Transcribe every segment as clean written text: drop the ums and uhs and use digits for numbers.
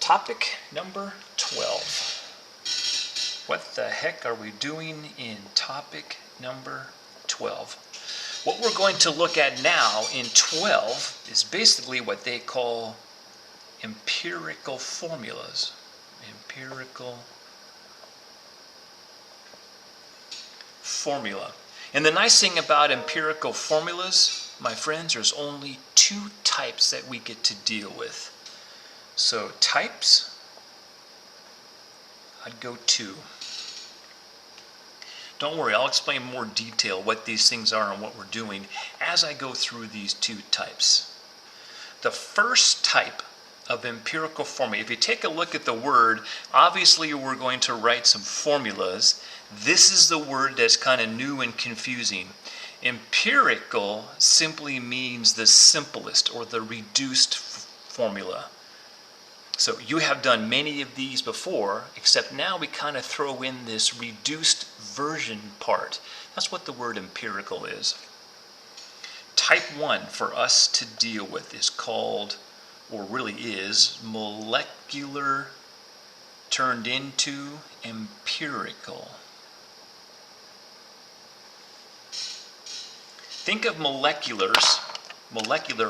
Topic number 12. What the heck are we doing in topic number 12? What we're going to look at now in 12 is basically what they call empirical formulas. Empirical formula. And the nice thing about empirical formulas, my friends, there's only two types that we get to deal with. So types, I'd go 2. Don't worry, I'll explain more detail what these things are and what we're doing as I go through these two types. The first type of empirical formula, if you take a look at the word, obviously we're going to write some formulas. This is the word that's kind of new and confusing. Empirical simply means the simplest or the reduced formula. So you have done many of these before, except now we kind of throw in this reduced version part. That's what the word empirical is. Type 1 for us to deal with is called, or really is, molecular turned into empirical. Think of molecular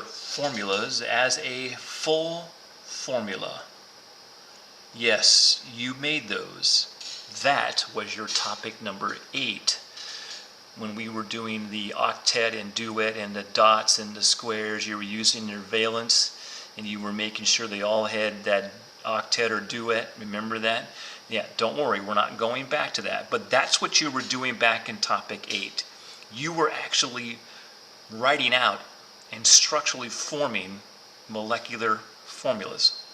formulas as a full formula. Yes, you made those. That was your topic number 8. When we were doing the octet and duet and the dots and the squares, you were using your valence and you were making sure they all had that octet or duet. Remember that? Yeah, don't worry, we're not going back to that. But that's what you were doing back in topic 8. You were actually writing out and structurally forming molecular formulas.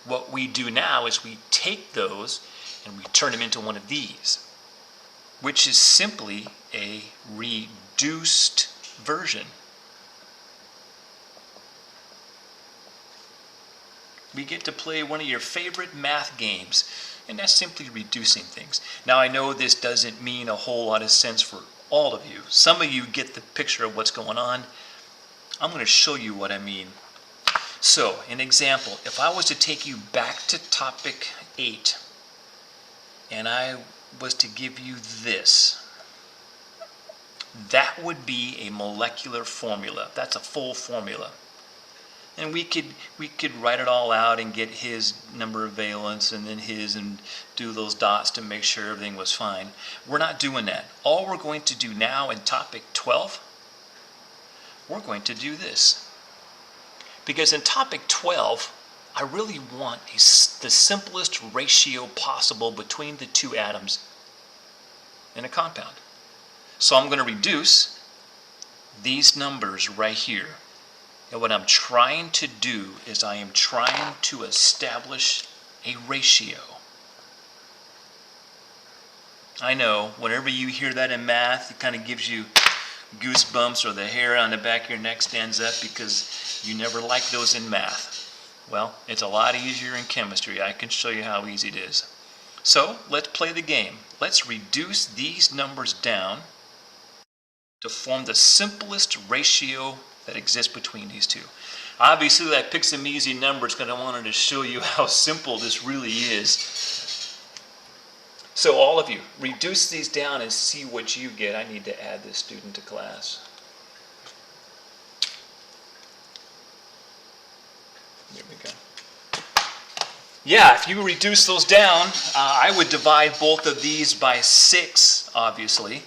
What we do now is we take those and we turn them into one of these, which is simply a reduced version. We get to play one of your favorite math games, and that's simply reducing things. Now I know this doesn't mean a whole lot of sense for all of you. Some of you get the picture of what's going on. I'm going to show you what I mean. So, an example, if I was to take you back to topic 8, and I was to give you this, that would be a molecular formula. That's a full formula. And we could write it all out and get his number of valence and then his and do those dots to make sure everything was fine. We're not doing that. All we're going to do now in topic 12, we're going to do this. Because in topic 12, I really want the simplest ratio possible between the two atoms in a compound. So I'm going to reduce these numbers right here. And what I'm trying to do is I am trying to establish a ratio. I know, whenever you hear that in math, it kind of gives you goosebumps or the hair on the back of your neck stands up because you never liked those in math. Well, it's a lot easier in chemistry. I can show you how easy it is. So let's play the game. Let's reduce these numbers down to form the simplest ratio that exists between these two. Obviously, I picked some easy numbers because I wanted to show you how simple this really is. So all of you, reduce these down and see what you get. I need to add this student to class. There we go. Yeah, if you reduce those down, I would divide both of these by 6, obviously.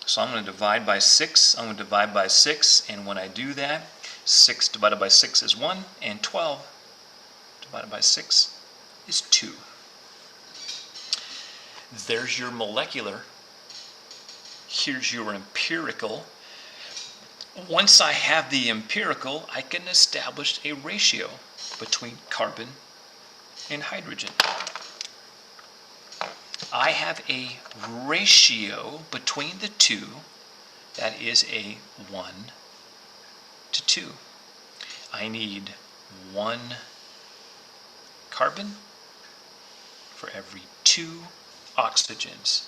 So I'm going to divide by 6. I'm going to divide by 6, and when I do that, 6 divided by 6 is 1, and 12 divided by 6 is 2. There's your molecular. Here's your empirical. Once I have the empirical, I can establish a ratio between carbon and hydrogen. I have a ratio between the two that is a 1 to 2. I need 1 carbon for every 2 oxygens.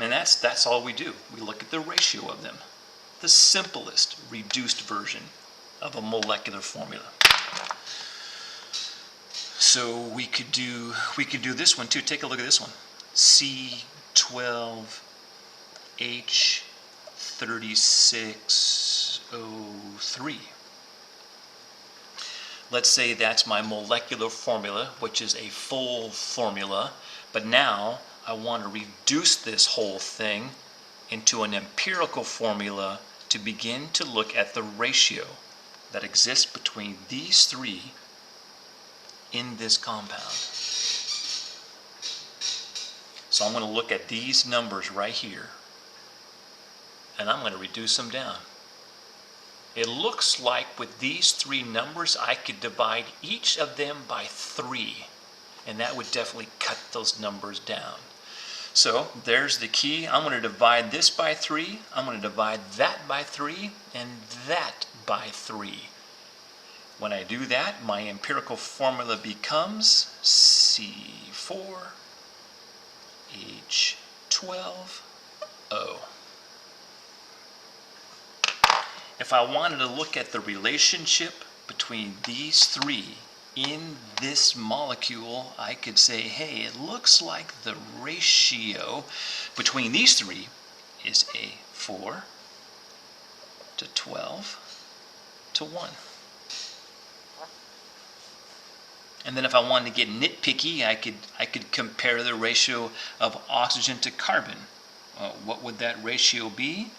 And that's all we do. We look at the ratio of them. The simplest reduced version of a molecular formula. So we could do this one too. Take a look at this one. C12H36O3. Let's say that's my molecular formula, which is a full formula, but now I want to reduce this whole thing into an empirical formula to begin to look at the ratio that exists between these three in this compound. So I'm going to look at these numbers right here, and I'm going to reduce them down. It looks like with these three numbers, I could divide each of them by 3, and that would definitely cut those numbers down. So there's the key. I'm going to divide this by 3, I'm going to divide that by 3, and that by 3. When I do that, my empirical formula becomes C4H12O. If I wanted to look at the relationship between these three in this molecule, I could say, hey, it looks like the ratio between these three is a 4:12:1. And then if I wanted to get nitpicky, I could compare the ratio of oxygen to carbon. What would that ratio be?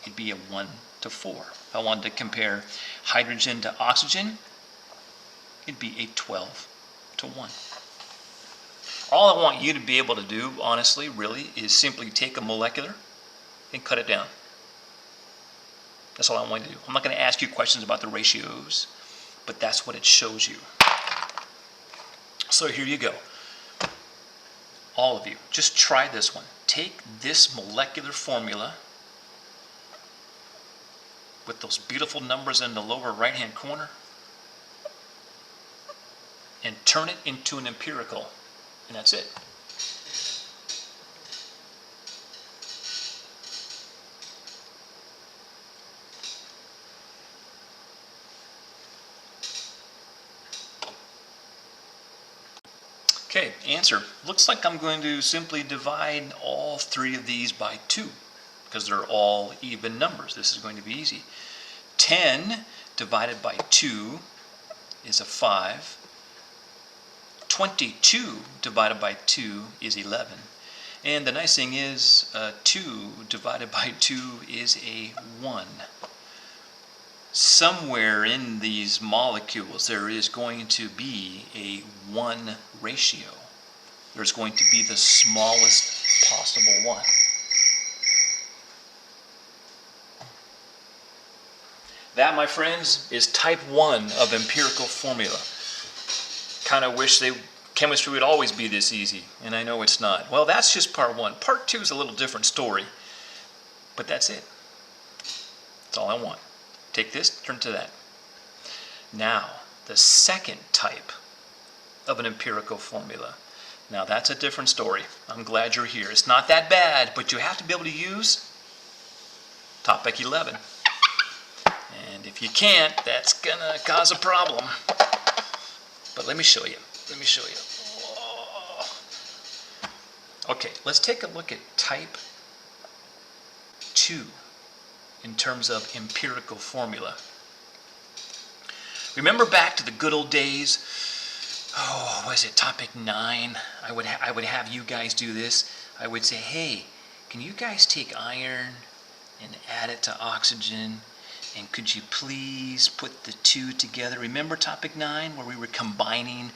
It'd be a 1:4. If I wanted to compare hydrogen to oxygen, it'd be a 12:1. All I want you to be able to do, honestly, really, is simply take a molecular and cut it down. That's all I want you to do. I'm not going to ask you questions about the ratios, but that's what it shows you. So here you go. All of you, just try this one. Take this molecular formula with those beautiful numbers in the lower right-hand corner and turn it into an empirical, and that's it. Okay, answer. Looks like I'm going to simply divide all three of these by 2 because they're all even numbers. This is going to be easy. 10 divided by 2 is a 5. 22 divided by 2 is 11. And the nice thing is 2 divided by 2 is a 1. Somewhere in these molecules there is going to be a 1 ratio. There's going to be the smallest possible one. That, my friends, is type 1 of empirical formula. Kind of wish chemistry would always be this easy, and I know it's not. Well, that's just part 1. Part 2 is a little different story, but that's it. That's all I want. Take this, turn to that. Now, the second type of an empirical formula. Now, that's a different story. I'm glad you're here. It's not that bad, but you have to be able to use topic 11. And if you can't, that's going to cause a problem. But let me show you. Let me show you. Okay, let's take a look at type 2 in terms of empirical formula. Remember back to the good old days? Oh, was it topic 9? I would have you guys do this. I would say, hey, can you guys take iron and add it to oxygen? And could you please put the 2 together? Remember topic 9 where we were combining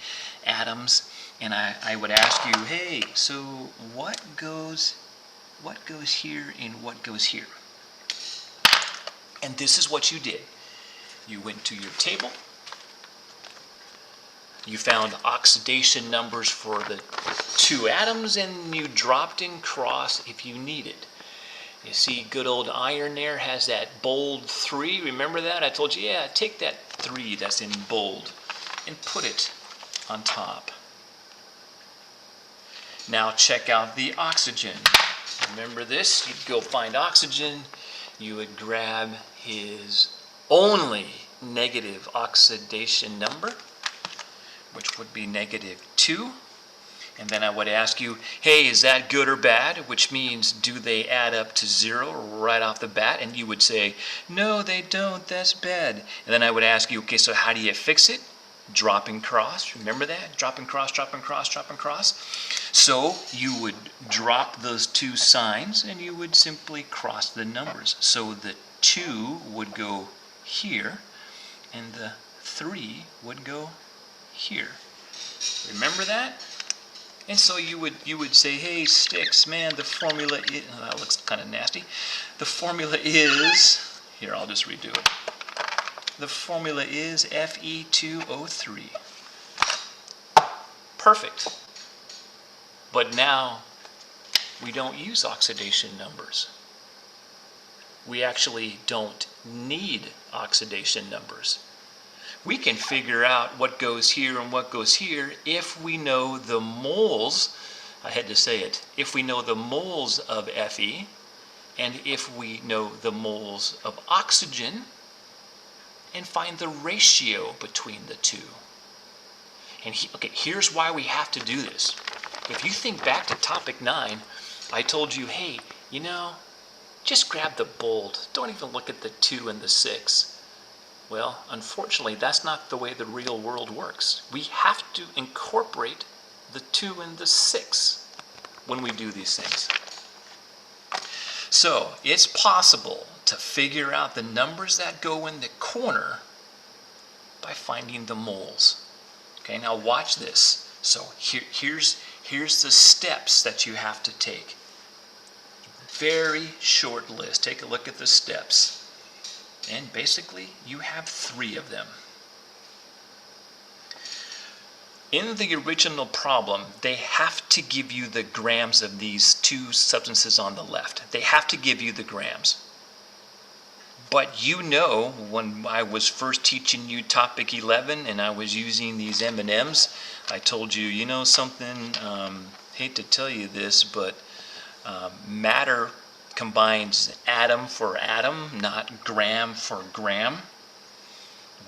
atoms? And I would ask you, hey, so what goes here and what goes here? And this is what you did. You went to your table. You found oxidation numbers for the 2 atoms, and you dropped in cross if you needed. You see good old iron there has that bold 3. Remember that? I told you, yeah, take that 3 that's in bold and put it on top. Now check out the oxygen. Remember this? You'd go find oxygen. You would grab his only negative oxidation number, which would be -2. And then I would ask you, hey, is that good or bad? Which means, do they add up to 0 right off the bat? And you would say, no, they don't, that's bad. And then I would ask you, okay, so how do you fix it? Drop and cross, remember that? Drop and cross, drop and cross, drop and cross. So you would drop those two signs and you would simply cross the numbers. So the 2 would go here and the 3 would go here. Remember that? And so you would say, hey, Sticks, man, the formula is, oh, that looks kind of nasty. The formula is, here, I'll just redo it. The formula is Fe2O3. Perfect. But now we don't use oxidation numbers. We actually don't need oxidation numbers. We can figure out what goes here and what goes here if we know the moles, I had to say it, if we know the moles of Fe and if we know the moles of oxygen and find the ratio between the two. And okay, here's why we have to do this. If you think back to topic 9, I told you, hey, you know, just grab the bold. Don't even look at the 2 and the 6. Well, unfortunately, that's not the way the real world works. We have to incorporate the 2 and the 6 when we do these things. So, it's possible to figure out the numbers that go in the corner by finding the moles. Okay, now watch this. So, here's the steps that you have to take. Very short list. Take a look at the steps. And basically, you have 3 of them. In the original problem, they have to give you the grams of these 2 substances on the left. They have to give you the grams. But you know, when I was first teaching you topic 11 and I was using these M&Ms, I told you, you know something, hate to tell you this, but matter combines atom for atom, not gram for gram.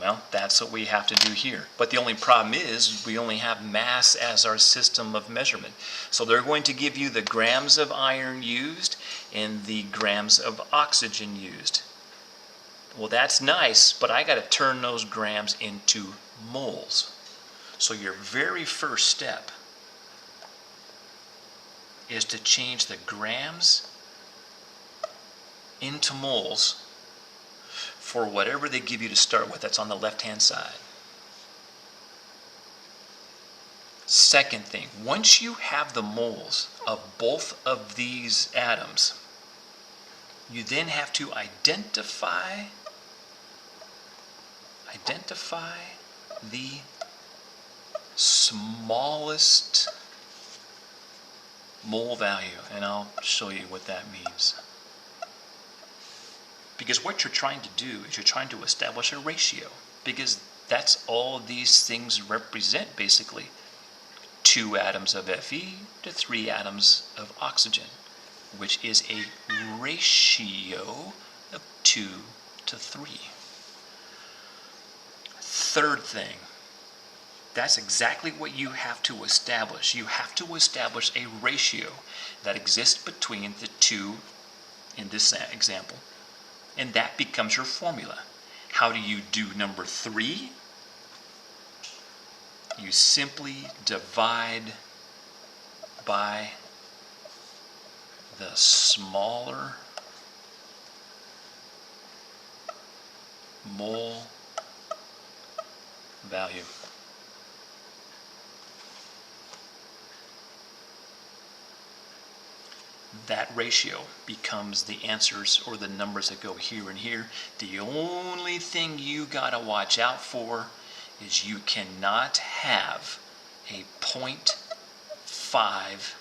Well, that's what we have to do here. But the only problem is we only have mass as our system of measurement. So they're going to give you the grams of iron used and the grams of oxygen used. Well, that's nice, but I got to turn those grams into moles. So your very first step is to change the grams into moles for whatever they give you to start with. That's on the left-hand side. Second thing, once you have the moles of both of these atoms, you then have to identify the smallest mole value, and I'll show you what that means. Because what you're trying to do is you're trying to establish a ratio, because that's all these things represent basically. 2 atoms of Fe to 3 atoms of oxygen, which is a ratio of 2 to 3. Third thing, that's exactly what you have to establish. You have to establish a ratio that exists between the 2 in this example. And that becomes your formula. How do you do number 3? You simply divide by the smaller mole value. That ratio becomes the answers or the numbers that go here and here. The only thing you gotta watch out for is you cannot have a 0.5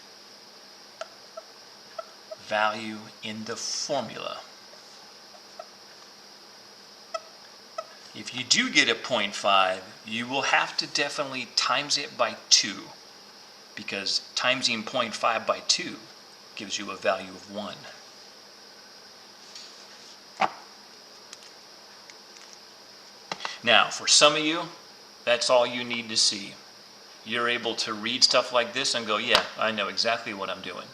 value in the formula. If you do get a 0.5, you will have to definitely times it by 2, because timesing 0.5 by 2 gives you a value of 1. Now, for some of you, that's all you need to see. you're able to read stuff like this and go, yeah, I know exactly what I'm doing.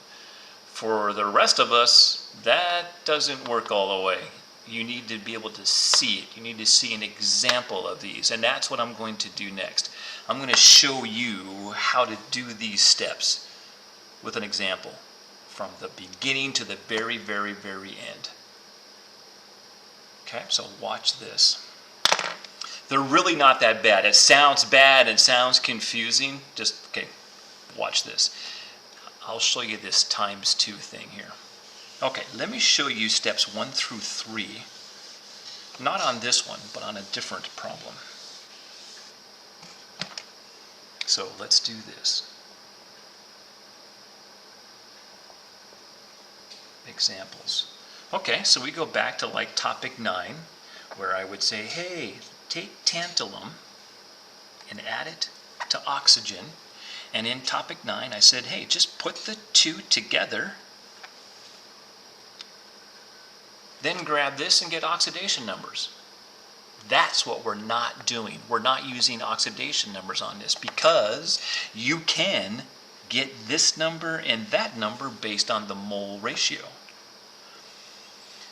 For the rest of us, that doesn't work all the way. You need to be able to see it. You need to see an example of these, and that's what I'm going to do next. I'm going to show you how to do these steps with an example from the beginning to the very, very, very end. Okay, so watch this. They're really not that bad. It sounds bad and sounds confusing. Just, okay, watch this. I'll show you this ×2 thing here. Okay, let me show you steps 1 through 3. Not on this one, but on a different problem. So let's do this. Examples. Okay, so we go back to like topic 9, where I would say, hey, take tantalum and add it to oxygen. And in topic 9, I said, hey, just put the two together, then grab this and get oxidation numbers. That's what we're not doing. We're not using oxidation numbers on this because you can get this number and that number based on the mole ratio.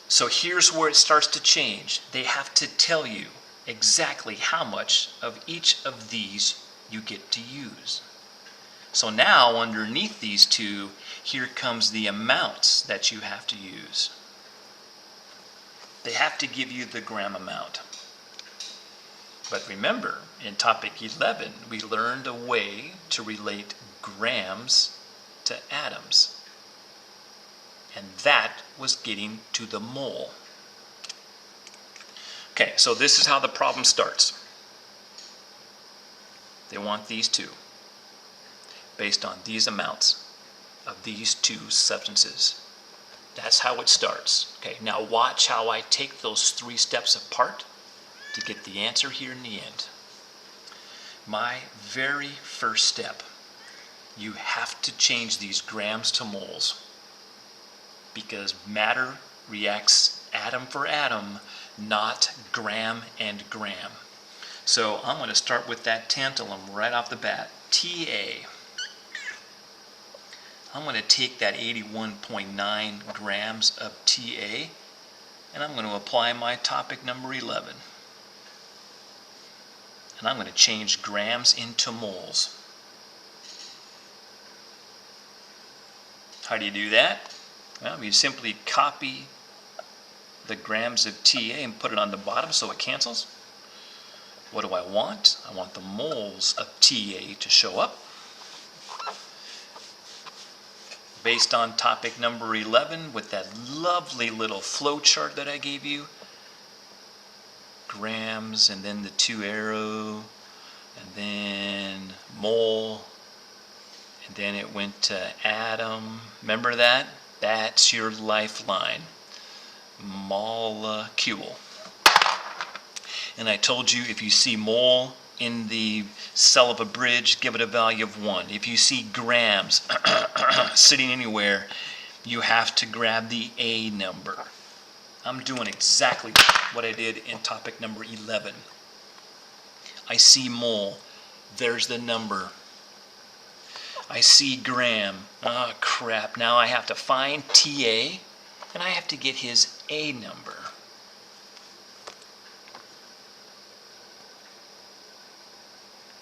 So here's where it starts to change. They have to tell you exactly how much of each of these you get to use. So now underneath these two, here comes the amounts that you have to use. They have to give you the gram amount. But remember, in topic 11, we learned a way to relate grams to atoms. And that was getting to the mole. Okay, so this is how the problem starts. They want these two, based on these amounts of these two substances. That's how it starts. Okay, now watch how I take those 3 steps apart to get the answer here in the end. My very first step, you have to change these grams to moles, because matter reacts atom for atom, not gram and gram. So I'm going to start with that tantalum right off the bat, Ta. I'm going to take that 81.9 grams of Ta, and I'm going to apply my topic number 11. And I'm going to change grams into moles. How do you do that? Well, you simply copy the grams of Ta and put it on the bottom so it cancels. What do I want? I want the moles of Ta to show up. Based on topic number 11 with that lovely little flow chart that I gave you. Grams and then the 2 arrow and then mole and then it went to atom. Remember that? That's your lifeline. Molecule. And I told you if you see mole in the cell of a bridge, give it a value of 1. If you see grams sitting anywhere, you have to grab the A number. I'm doing exactly what I did in topic number 11. I see mole. There's the number. I see gram. Oh, crap. Now I have to find Ta, and I have to get his A number.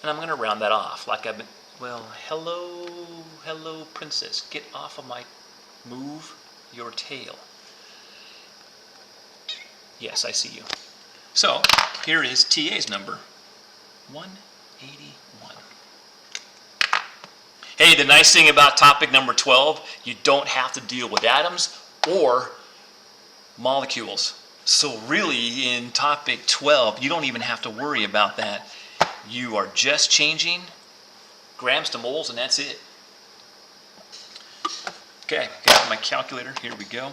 And I'm going to round that off like I've been, well, hello, princess. Get off of my, move your tail. Yes, I see you. So, here is TA's number, 181. Hey, the nice thing about topic number 12, you don't have to deal with atoms or molecules. So really, in topic 12, you don't even have to worry about that. You are just changing grams to moles, and that's it. Okay, got my calculator. Here we go.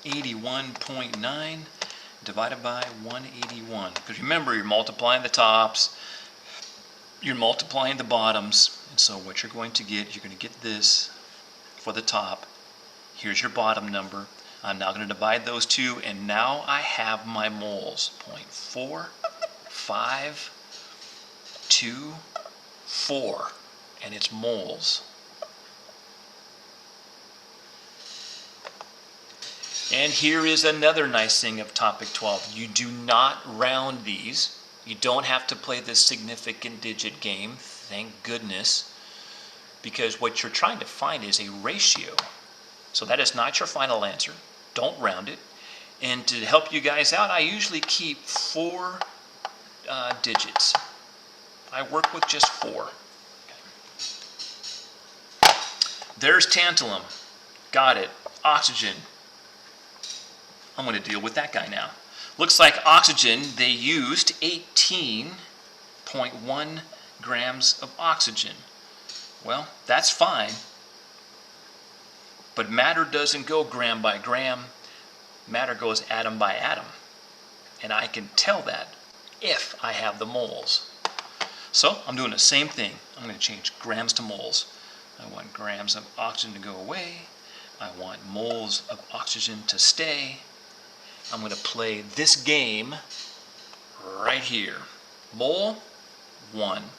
81.9 divided by 181. Because remember, you're multiplying the tops, you're multiplying the bottoms, and so what you're going to get, you're going to get this for the top. Here's your bottom number. I'm now going to divide those two, and now I have my moles. 0.452 4, and it's moles. And here is another nice thing of topic 12. You do not round these. You don't have to play this significant digit game, thank goodness, because what you're trying to find is a ratio. So that is not your final answer. Don't round it. And to help you guys out, I usually keep 4 digits. I work with just 4. There's tantalum. Got it. Oxygen. I'm going to deal with that guy now. Looks like oxygen, they used 18.1 grams of oxygen. Well, that's fine. But matter doesn't go gram by gram. Matter goes atom by atom. And I can tell that if I have the moles. So I'm doing the same thing. I'm going to change grams to moles. I want grams of oxygen to go away. I want moles of oxygen to stay. I'm going to play this game right here. Mole, 1.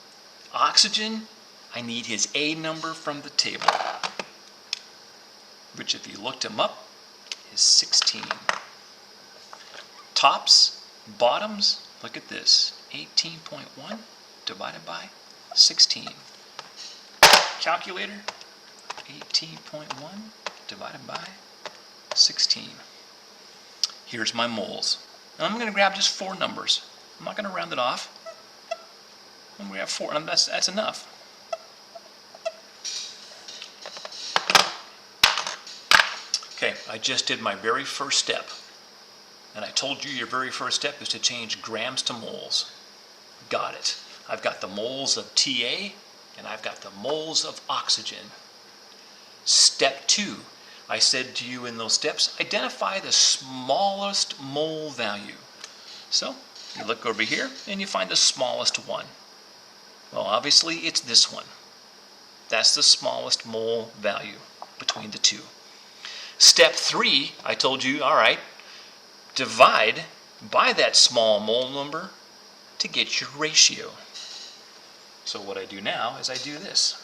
Oxygen, I need his A number from the table, which if you looked him up, is 16. Tops, bottoms, look at this. 18.1 divided by 16. Calculator, 18.1 divided by 16. Here's my moles. And I'm going to grab just 4 numbers. I'm not going to round it off. I'm going to grab 4, and that's enough. Okay, I just did my very first step. And I told you your very first step is to change grams to moles. Got it. I've got the moles of TA, and I've got the moles of oxygen. Step 2. I said to you in those steps, identify the smallest mole value. So you look over here and you find the smallest one. Well, obviously it's this one. That's the smallest mole value between the two. Step 3, I told you, all right, divide by that small mole number to get your ratio. So what I do now is I do this.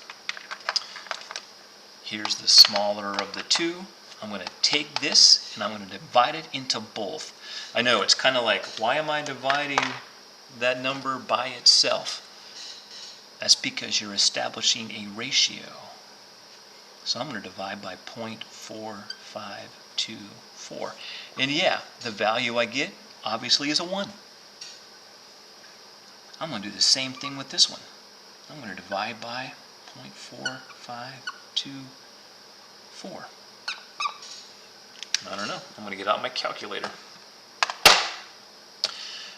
Here's the smaller of the two. I'm going to take this and I'm going to divide it into both. I know it's kind of like, why am I dividing that number by itself? That's because you're establishing a ratio. So I'm going to divide by 0.4524. And yeah, the value I get obviously is a 1. I'm going to do the same thing with this one. I'm going to divide by 0.4524. I don't know. I'm going to get out my calculator.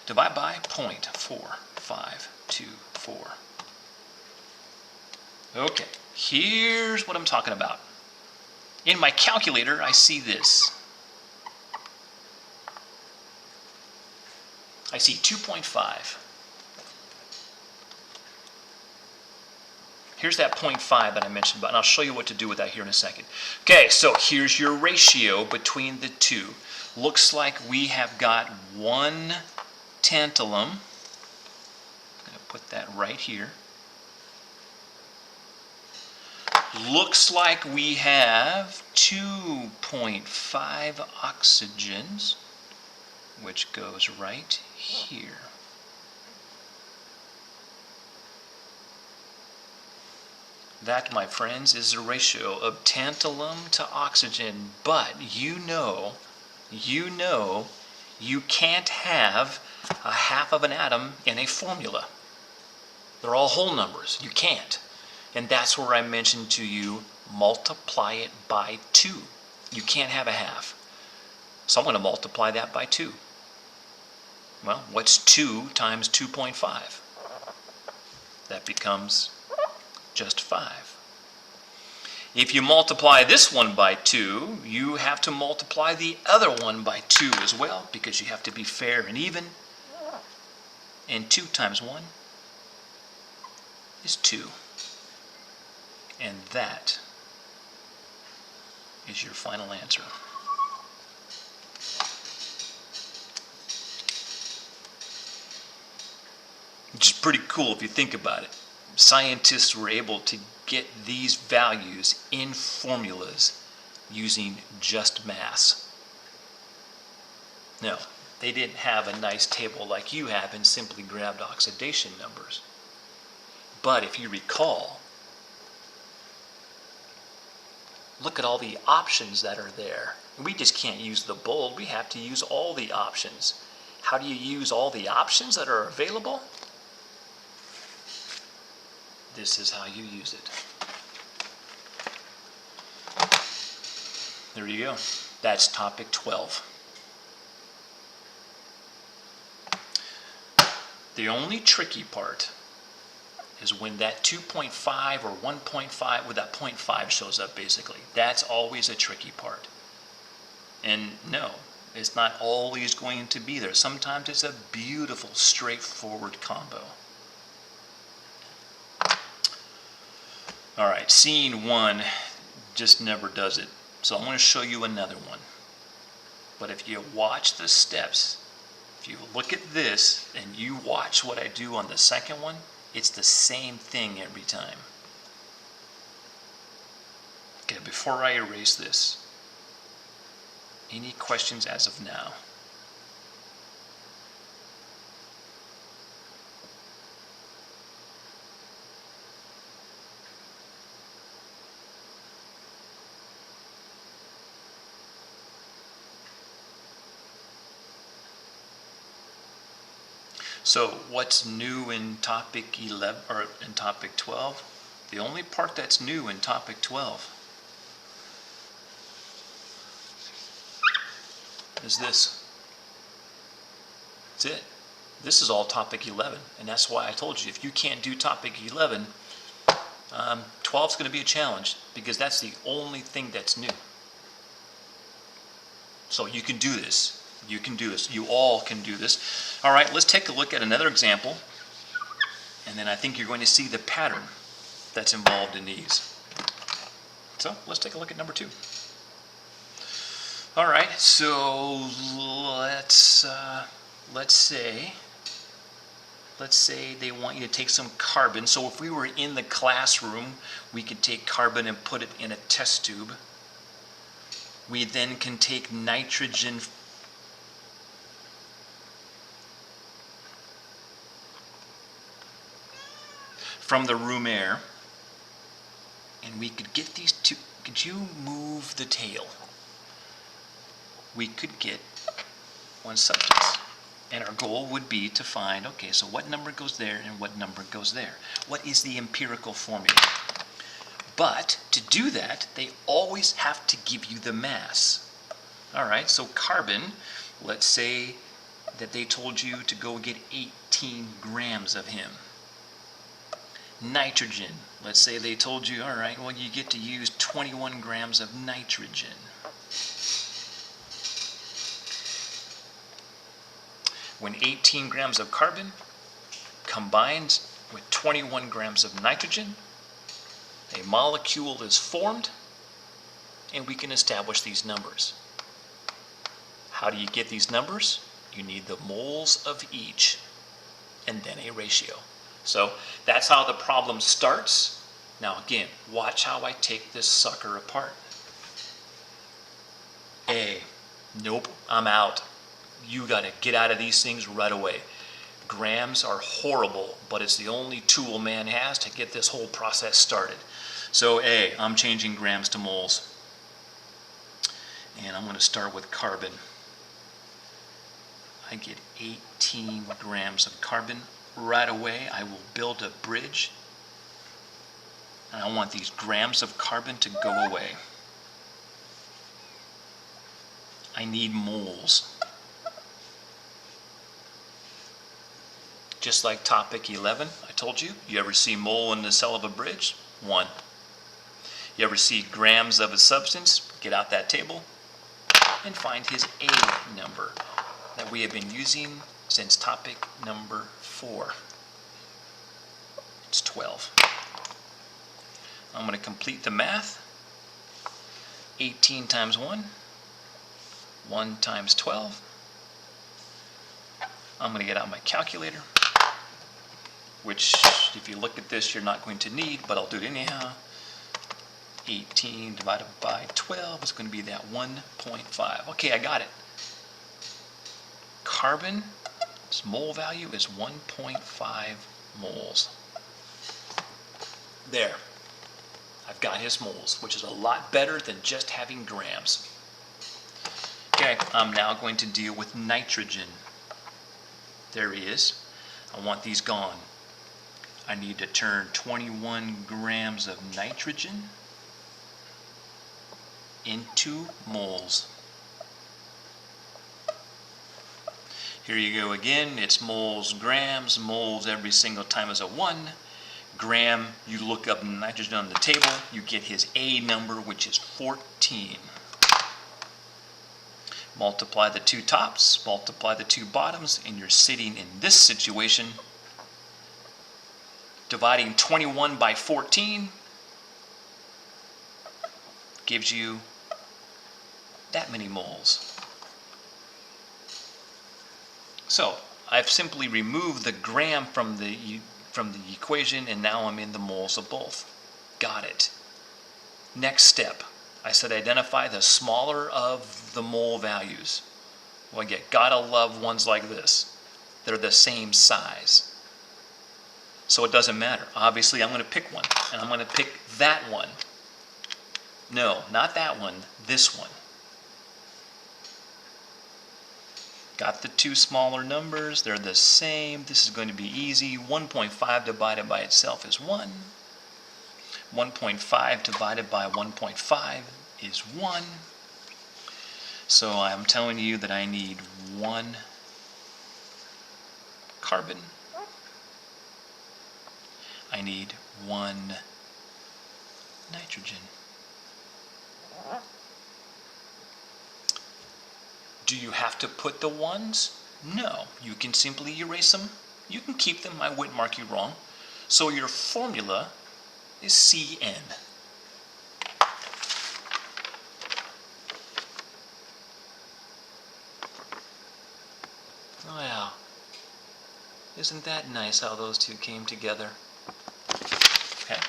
Divide by 0.4524. Okay, here's what I'm talking about. In my calculator, I see this. I see 2.5. Here's that 0.5 that I mentioned about, and I'll show you what to do with that here in a second. Okay, so here's your ratio between the two. Looks like we have got 1 tantalum. I'm going to put that right here. Looks like we have 2.5 oxygens, which goes right here. That, my friends, is the ratio of tantalum to oxygen. But you know, you can't have a half of an atom in a formula. They're all whole numbers. You can't. And that's where I mentioned to you, multiply it by 2. You can't have a half. So I'm going to multiply that by 2. Well, what's 2 times 2.5? That becomes just 5. If you multiply this one by 2, you have to multiply the other one by 2 as well, because you have to be fair and even. And 2 times 1 is 2. And that is your final answer. Which is pretty cool if you think about it. scientists were able to get these values in formulas using just mass. No, they didn't have a nice table like you have and simply grabbed oxidation numbers. But if you recall, look at all the options that are there. We just can't use the bold, we have to use all the options. How do you use all the options that are available? This is how you use it. There you go. That's topic 12. The only tricky part is when that 2.5 or 1.5, where that 0.5 shows up basically. That's always a tricky part. And no, it's not always going to be there. Sometimes it's a beautiful, straightforward combo. All right, scene 1 just never does it. So I'm going to show you another one. But if you watch the steps, if you look at this and you watch what I do on the second one, it's the same thing every time. Okay, before I erase this, any questions as of now? So what's new in topic 11 or in topic 12? The only part that's new in topic 12 is this. That's it. This is all topic 11, and that's why I told you if you can't do topic 11, 12 is going to be a challenge because that's the only thing that's new. So you can do this. You can do this. You all can do this. All right, let's take a look at another example, and then I think you're going to see the pattern that's involved in these. So let's take a look at number 2. All right, so let's say they want you to take some carbon. So if we were in the classroom, we could take carbon and put it in a test tube. We then can take nitrogen from the room air, and we could get these two. Could you move the tail? We could get one substance, and our goal would be to find, okay, so what number goes there and what number goes there? What is the empirical formula? But to do that, they always have to give you the mass. All right, so carbon, let's say that they told you to go get 18 grams of him. Nitrogen, let's say they told you, all right, well, you get to use 21 grams of nitrogen. When 18 grams of carbon combines with 21 grams of nitrogen, a molecule is formed, and we can establish these numbers. How do you get these numbers? You need the moles of each, and then a ratio. So that's how the problem starts. Now again, watch how I take this sucker apart. A, nope, I'm out. You gotta get out of these things right away. Grams are horrible, but it's the only tool man has to get this whole process started. So A, I'm changing grams to moles. And I'm gonna start with carbon. I get 18 grams of carbon. Right away, I will build a bridge, and I want these grams of carbon to go away. I need moles. Just like topic 11, I told you, you ever see mole in the cell of a bridge? 1. You ever see grams of a substance? Get out that table and find his A number that we have been using since topic number 4. It's 12. I'm going to complete the math. 18 times 1, 1 times 12. I'm going to get out my calculator. which if you look at this you're not going to need, but I'll do it anyhow. 18 divided by 12 is going to be that 1.5. Okay, I got it. Carbon's mole value is 1.5 moles. There. I've got his moles, which is a lot better than just having grams. Okay, I'm now going to deal with nitrogen. There he is. I want these gone. I need to turn 21 grams of nitrogen into moles. Here you go again. It's moles, grams, moles every single time is a 1. Gram, you look up nitrogen on the table, you get his A number, which is 14. Multiply the two tops, multiply the two bottoms, and you're sitting in this situation. Dividing 21 by 14 gives you that many moles. So I've simply removed the gram from the equation, and now I'm in the moles of both. Got it. Next step, I said identify the smaller of the mole values. Well, you gotta love ones like this. They're the same size. So it doesn't matter. Obviously, I'm going to pick one, and I'm going to pick that one. No, not that one, this one. Got the two smaller numbers, they're the same. This is going to be easy. 1.5 divided by itself is 1. 1.5 divided by 1.5 is 1. So I'm telling you that I need 1 carbon. I need 1 nitrogen. Do you have to put the ones? No. You can simply erase them. You can keep them. I wouldn't mark you wrong. So your formula is CN. Oh yeah. Isn't that nice how those two came together? Okay.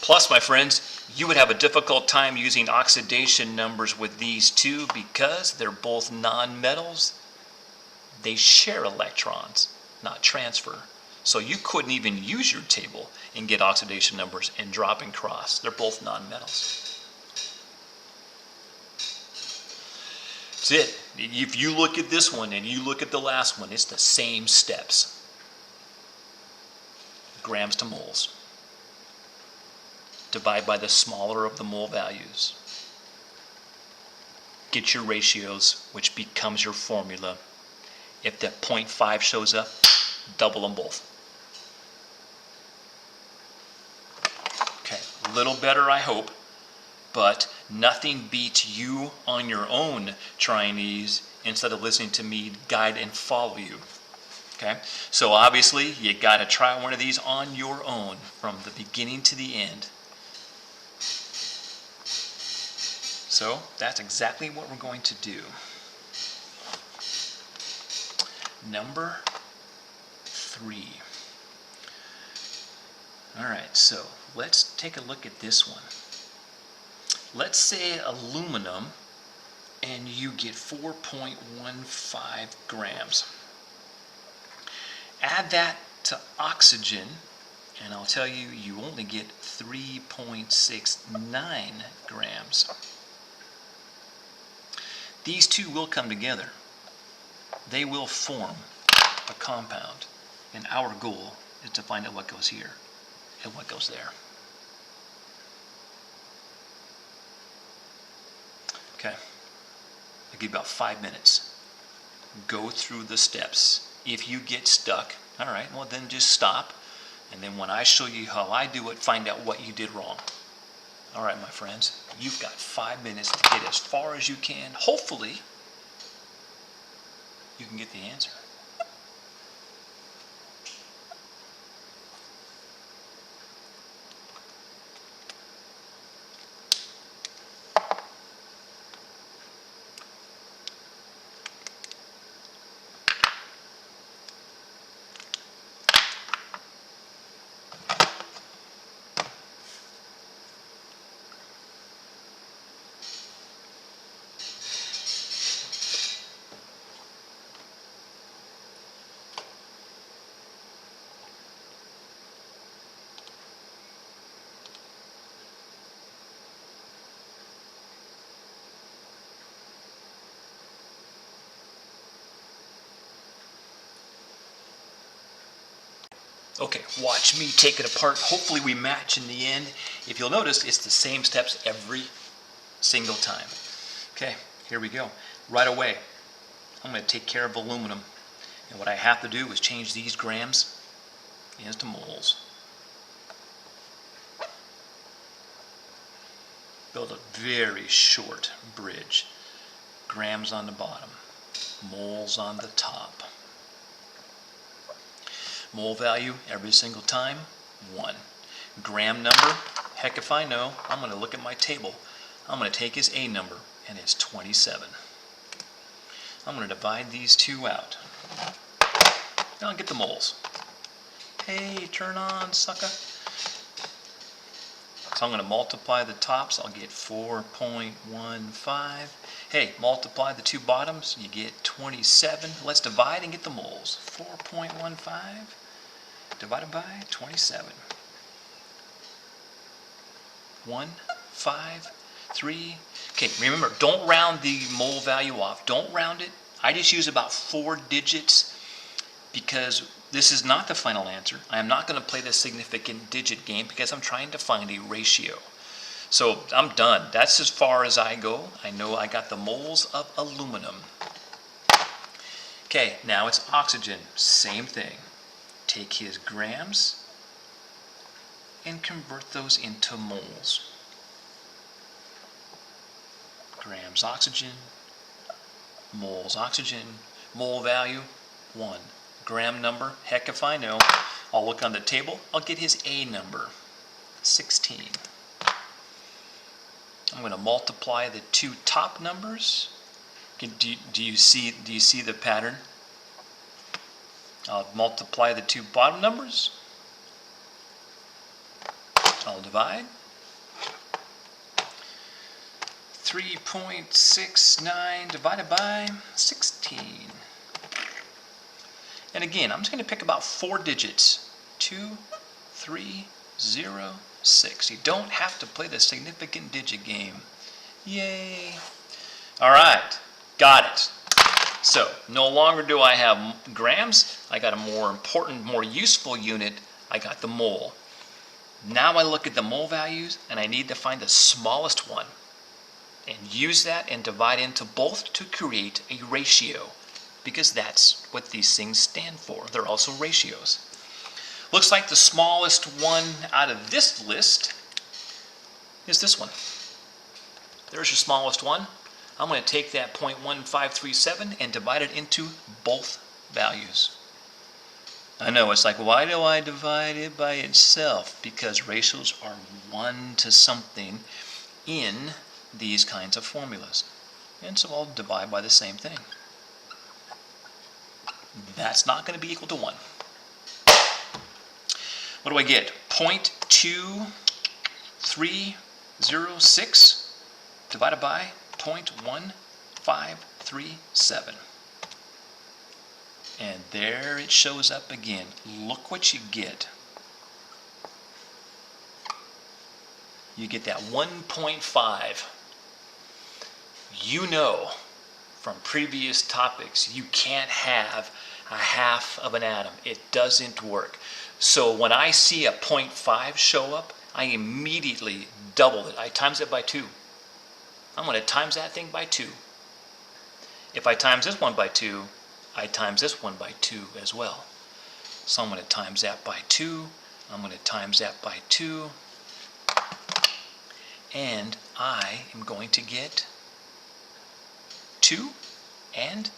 Plus, my friends, you would have a difficult time using oxidation numbers with these two because they're both nonmetals. They share electrons, not transfer. So you couldn't even use your table and get oxidation numbers and drop and cross. They're both nonmetals. That's it. If you look at this one and you look at the last one, it's the same steps. Grams to moles. Divide by the smaller of the mole values. Get your ratios, which becomes your formula. If the 0.5 shows up, double them both. Okay, a little better I hope, but nothing beats you on your own trying these instead of listening to me guide and follow you. Okay, so obviously you got to try one of these on your own from the beginning to the end. So that's exactly what we're going to do. Number 3. All right, so let's take a look at this one. Let's say aluminum, and you get 4.15 grams. Add that to oxygen, and I'll tell you, you only get 3.69 grams. These two will come together. They will form a compound, and our goal is to find out what goes here and what goes there. Okay, I'll give you about 5 minutes. Go through the steps. If you get stuck, all right, well then just stop, and then when I show you how I do it, find out what you did wrong. All right, my friends, you've got 5 minutes to get as far as you can. Hopefully, you can get the answer. Okay, watch me take it apart. Hopefully we match in the end. If you'll notice, it's the same steps every single time. Okay, here we go. Right away, I'm going to take care of aluminum. And what I have to do is change these grams into moles. Build a very short bridge. Grams on the bottom, moles on the top. Mole value every single time, 1. Gram number, heck if I know, I'm going to look at my table. I'm going to take his A number, and it's 27. I'm going to divide these two out. Now I'll get the moles. Hey, turn on, sucker. So I'm going to multiply the tops, I'll get 4.15. Hey, multiply the two bottoms, you get 27. Let's divide and get the moles. 4.15 divided by 27. 1, 5, 3. Okay, remember, don't round the mole value off. Don't round it. I just use about 4 digits because this is not the final answer. I am not going to play the significant digit game because I'm trying to find a ratio. So I'm done. That's as far as I go. I know I got the moles of aluminum. Okay, now it's oxygen. Same thing. Take his grams and convert those into moles. Grams oxygen, moles oxygen, mole value 1. Gram number, heck if I know. I'll look on the table, I'll get his A number, 16. I'm going to multiply the two top numbers. Do you see the pattern? I'll multiply the two bottom numbers. I'll divide. 3.69 divided by 16. And again, I'm just going to pick about 4 digits. 2, 3, 0, 6. You don't have to play the significant digit game. Yay! All right, got it. So no longer do I have grams. I got a more important, more useful unit. I got the mole. Now I look at the mole values and I need to find the smallest one and use that and divide into both to create a ratio, because that's what these things stand for. They're also ratios. Looks like the smallest one out of this list is this one. There's your smallest one. I'm going to take that 0.1537 and divide it into both values. I know, it's like, why do I divide it by itself? Because ratios are 1 to something in these kinds of formulas. And so I'll divide by the same thing. That's not going to be equal to 1. What do I get? 0.2306 divided by 0.1537. And there it shows up again. Look what you get. You get that 1.5. You know from previous topics, you can't have a half of an atom. It doesn't work. So when I see a 0.5 show up, I immediately double it. I times it by 2. I'm going to times that thing by 2. If I times this one by 2, I times this one by 2 as well. So I'm going to times that by 2. I'm going to times that by 2. And I am going to get 2. And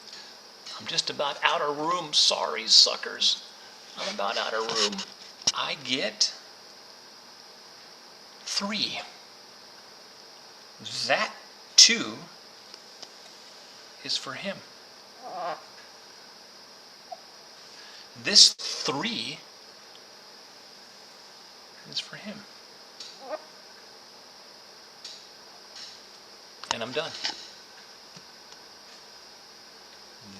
I'm just about out of room. Sorry, suckers. I'm about out of room. I get 3. That 2 is for him. This 3 is for him. And I'm done.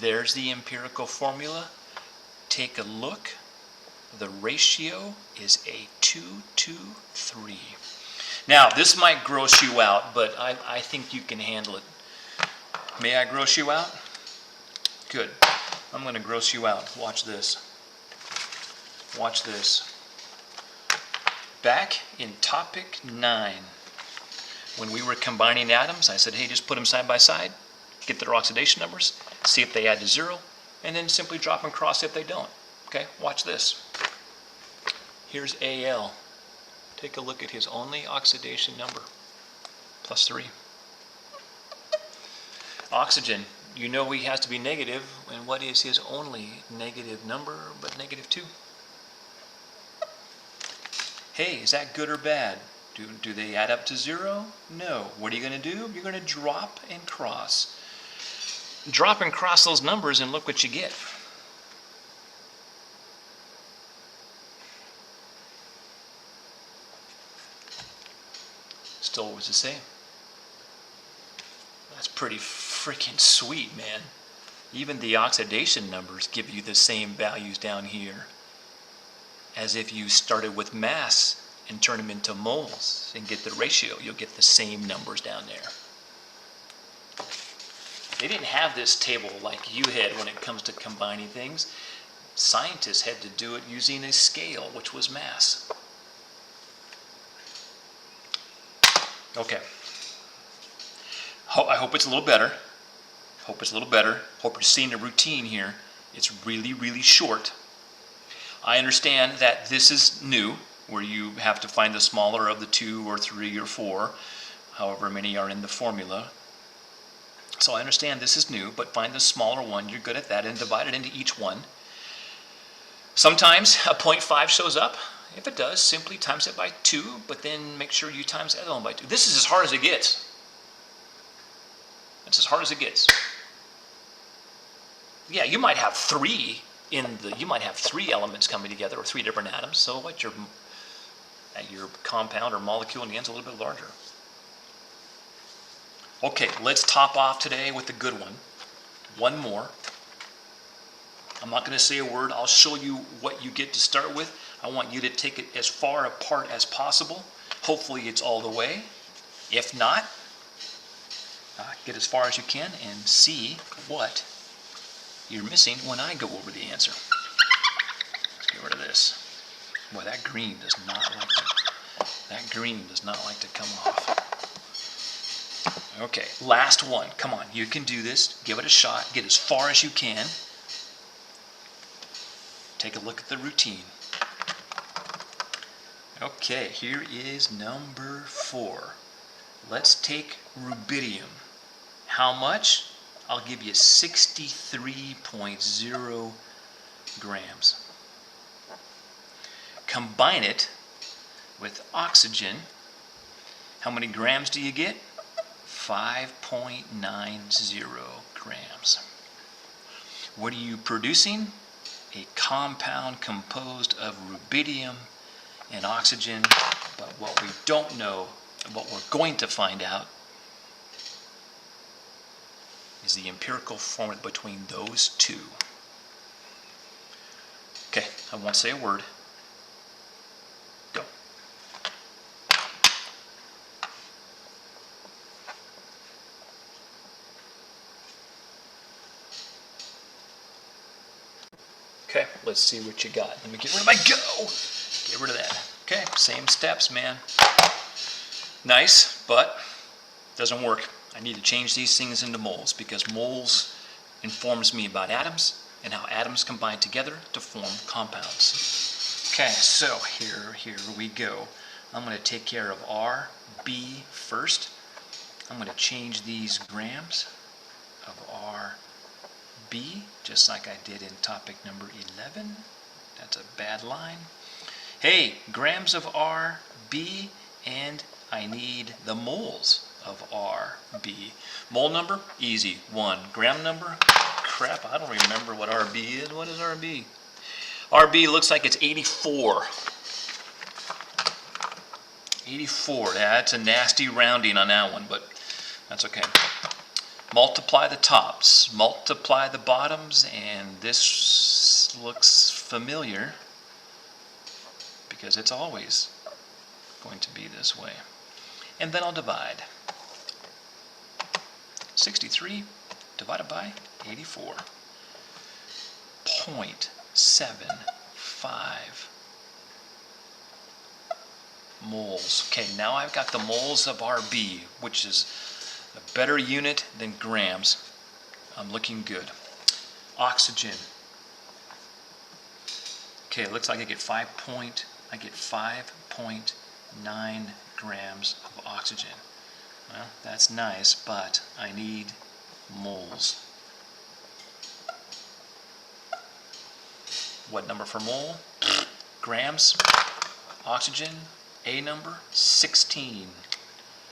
There's the empirical formula. Take a look. The ratio is a 2 to 3. Now, this might gross you out, but I think you can handle it. May I gross you out? Good. I'm going to gross you out. Watch this. Watch this. Back in topic 9, when we were combining atoms, I said, hey, just put them side by side, get their oxidation numbers, see if they add to 0, and then simply drop them across if they don't. Okay, watch this. Here's Al. Take a look at his only oxidation number, +3. Oxygen, you know he has to be negative, and what is his only negative number but -2? Hey, is that good or bad? Do they add up to 0? No. What are you going to do? You're going to drop and cross. Drop and cross those numbers and look what you get. Still was the same. That's pretty freaking sweet, man. Even the oxidation numbers give you the same values down here, as if you started with mass and turn them into moles and get the ratio. You'll get the same numbers down there. They didn't have this table like you had when it comes to combining things. Scientists had to do it using a scale, which was mass. Okay. I hope it's a little better. Hope you're seeing the routine here. It's really, really short. I understand that this is new, where you have to find the smaller of the 2 or 3 or 4, however many are in the formula. So I understand this is new, but find the smaller one, you're good at that, and divide it into each one. Sometimes a 0.5 shows up. If it does, simply times it by 2, but then make sure you times the other one by 2. This is as hard as it gets. It's as hard as it gets. Yeah, you might have 3 you might have 3 elements coming together, or 3 different atoms, so what your compound or molecule in the end is a little bit larger. Okay, let's top off today with the good one. One more. I'm not going to say a word. I'll show you what you get to start with. I want you to take it as far apart as possible. Hopefully it's all the way. If not, get as far as you can and see what you're missing when I go over the answer. Let's get rid of this. Boy, that green does not like to come off. Okay, last one. Come on, you can do this. Give it a shot. Get as far as you can. Take a look at the routine. Okay, here is number 4. Let's take rubidium. How much? I'll give you 63.0 grams. Combine it with oxygen. How many grams do you get? 5.90 grams. What are you producing? A compound composed of rubidium and oxygen. But what we don't know, and what we're going to find out, is the empirical formula between those two. Okay, I won't say a word. Go. Okay, let's see what you got. Let me get rid of my go. Get rid of that. Okay, same steps, man. Nice, but doesn't work. I need to change these things into moles, because moles informs me about atoms and how atoms combine together to form compounds. Okay, so here we go. I'm going to take care of RB first. I'm going to change these grams of RB, just like I did in topic number 11. That's a bad line. Hey, grams of RB, and I need the moles of RB. Mole number? Easy. 1. Gram number? Crap, I don't remember what RB is. What is RB? RB looks like it's 84. 84. That's a nasty rounding on that one, but that's okay. Multiply the tops, multiply the bottoms, and this looks familiar because it's always going to be this way. And then I'll divide. 63 divided by 84. 0.75. 5 moles. Okay, now I've got the moles of Rb, which is a better unit than grams. I'm looking good. Oxygen. Okay, it looks like I get 5.9 grams of oxygen. Well, that's nice, but I need moles. What number for mole? Grams. Oxygen, A number, 16.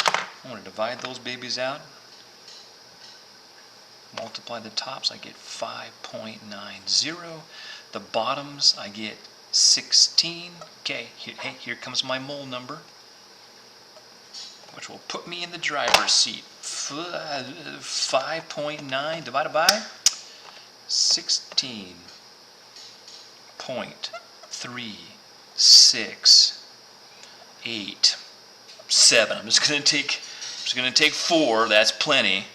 I'm going to divide those babies out. Multiply the tops, I get 5.90. The bottoms, I get 16. Okay, here comes my mole number, which will put me in the driver's seat. 5.9 divided by 16.367. I'm just going to take 4. That's plenty.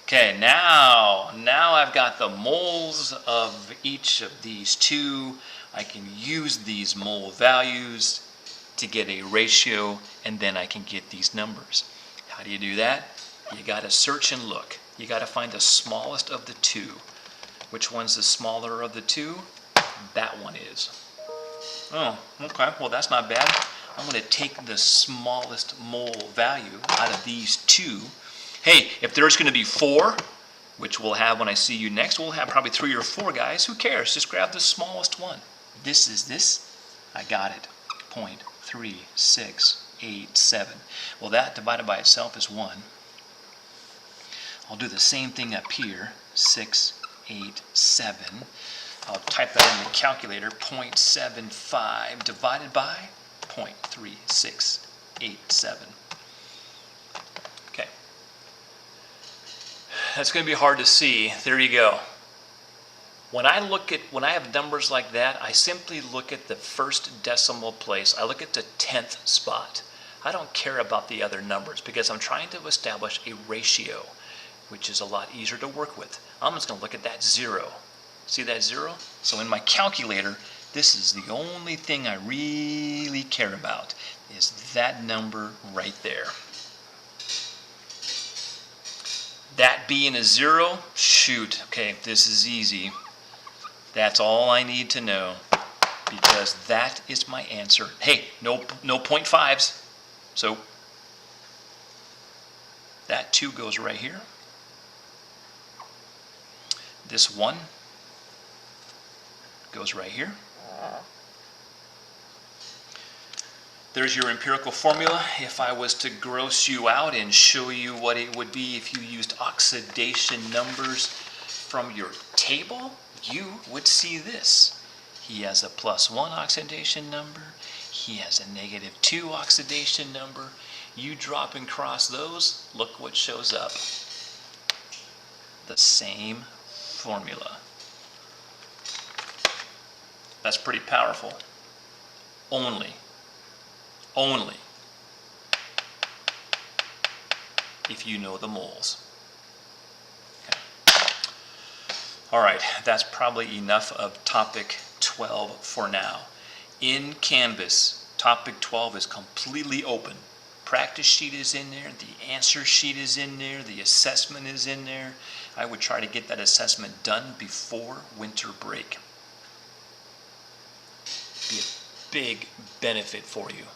Okay, now I've got the moles of each of these two. I can use these mole values to get a ratio, and then I can get these numbers. How do you do that? You got to search and look. You got to find the smallest of the two. Which one's the smaller of the two? That one is. Oh, okay, well that's not bad. I'm going to take the smallest mole value out of these two. Hey, if there's going to be 4, which we'll have when I see you next, we'll have probably 3 or 4 guys. Who cares? Just grab the smallest one. This is this. I got it. 0.3687. Well, that divided by itself is 1. I'll do the same thing up here. 687. I'll type that in the calculator. 0.75 divided by 0.3687. Okay. That's going to be hard to see. There you go. When I have numbers like that, I simply look at the first decimal place. I look at the 10th spot. I don't care about the other numbers because I'm trying to establish a ratio, which is a lot easier to work with. I'm just going to look at that 0. See that 0? So in my calculator, this is the only thing I really care about, is that number right there. That being a 0, shoot, okay, this is easy. That's all I need to know, because that is my answer. Hey, no 0.5s, so that 2 goes right here. This 1 goes right here. There's your empirical formula. If I was to gross you out and show you what it would be if you used oxidation numbers from your table, you would see this. He has a +1 oxidation number. He has a -2 oxidation number. You drop and cross those, look what shows up. The same formula. That's pretty powerful. Only if you know the moles. Okay. All right, that's probably enough of topic 12 for now. In Canvas, topic 12 is completely open. Practice sheet is in there, the answer sheet is in there, the assessment is in there. I would try to get that assessment done before winter break. Be a big benefit for you.